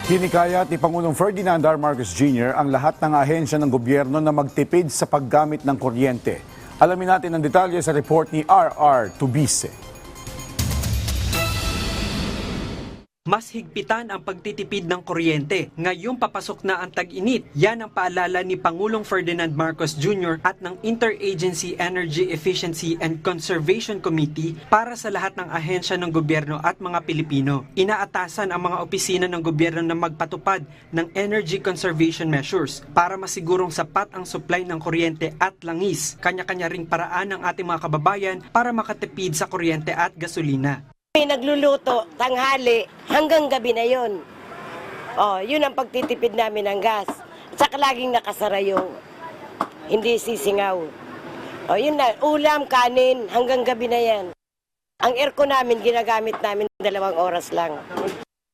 Hinikayat ni Pangulong Ferdinand R. Marcos Jr. ang lahat ng ahensya ng gobyerno na magtipid sa paggamit ng kuryente. Alamin natin ang detalye sa report ni R.R. Tubise. Mas higpitan ang pagtitipid ng kuryente. Ngayong papasok na ang tag-init. Yan ang paalala ni Pangulong Ferdinand Marcos Jr. at ng Interagency Energy Efficiency and Conservation Committee para sa lahat ng ahensya ng gobyerno at mga Pilipino. Inaatasan ang mga opisina ng gobyerno na magpatupad ng energy conservation measures para masigurong sapat ang supply ng kuryente at langis. Kanya-kanya ring paraan ng ating mga kababayan para makatipid sa kuryente at gasolina. May nagluluto, tanghali, hanggang gabi na yun. Yun ang pagtitipid namin ng gas. Saka laging nakasara yung hindi sisingaw. Yun na, ulam, kanin, hanggang gabi na yan. Ang aircon namin, ginagamit namin 2 oras lang.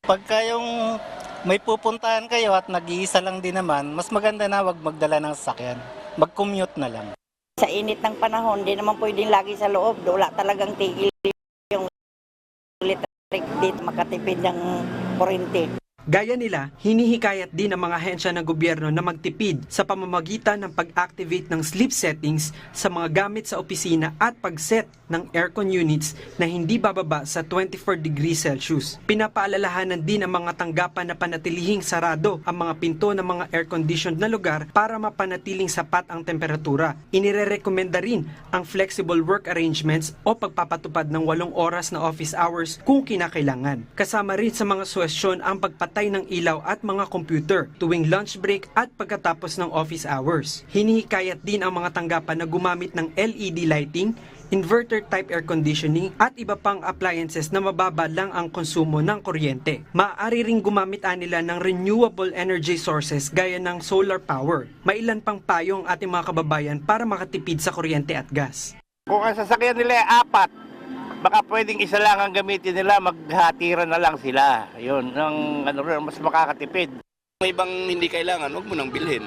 Pagka yung may pupuntahan kayo at nag-iisa lang din naman, mas maganda na wag magdala ng sasakyan. Mag-commute na lang. Sa init ng panahon, di naman pwedeng lagi sa loob. Wala talagang tigil yung electric dito makatipid ng kuryente. Gaya nila, hinihikayat din ang mga ahensya ng gobyerno na magtipid sa pamamagitan ng pag-activate ng sleep settings sa mga gamit sa opisina at pag-set ng aircon units na hindi bababa sa 24 degrees Celsius. Pinapaalalahanan din ang mga tanggapan na panatilihing sarado ang mga pinto ng mga air-conditioned na lugar para mapanatiling sapat ang temperatura. Inirerekomenda rin ang flexible work arrangements o pagpapatupad ng 8 oras na office hours kung kinakailangan. Kasama rin sa mga suwestyon ang pagpatay ng ilaw at mga computer tuwing lunch break at pagkatapos ng office hours. Hinihikayat din ang mga tanggapan na gumamit ng LED lighting, inverter-type air conditioning at iba pang appliances na mababa lang ang konsumo ng kuryente. Maaari ring gumamit nila ng renewable energy sources gaya ng solar power. Mailan pang payo ang ating mga kababayan para makatipid sa kuryente at gas. Kung ang sasakyan nila ay 4, baka pwedeng isa lang ang gamitin nila, maghatiran na lang sila. Yun, mas makakatipid. May ibang hindi kailangan, huwag mo nang bilhin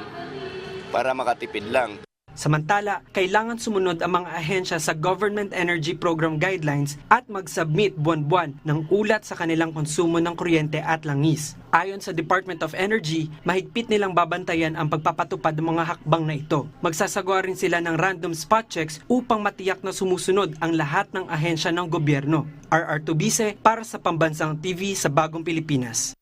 para makatipid lang. Samantala, kailangan sumunod ang mga ahensya sa Government Energy Program Guidelines at mag-submit buwan-buwan ng ulat sa kanilang konsumo ng kuryente at langis. Ayon sa Department of Energy, mahigpit nilang babantayan ang pagpapatupad ng mga hakbang na ito. Magsasagawa rin sila ng random spot checks upang matiyak na sumusunod ang lahat ng ahensya ng gobyerno. R.R. Tubise para sa Pambansang TV sa Bagong Pilipinas.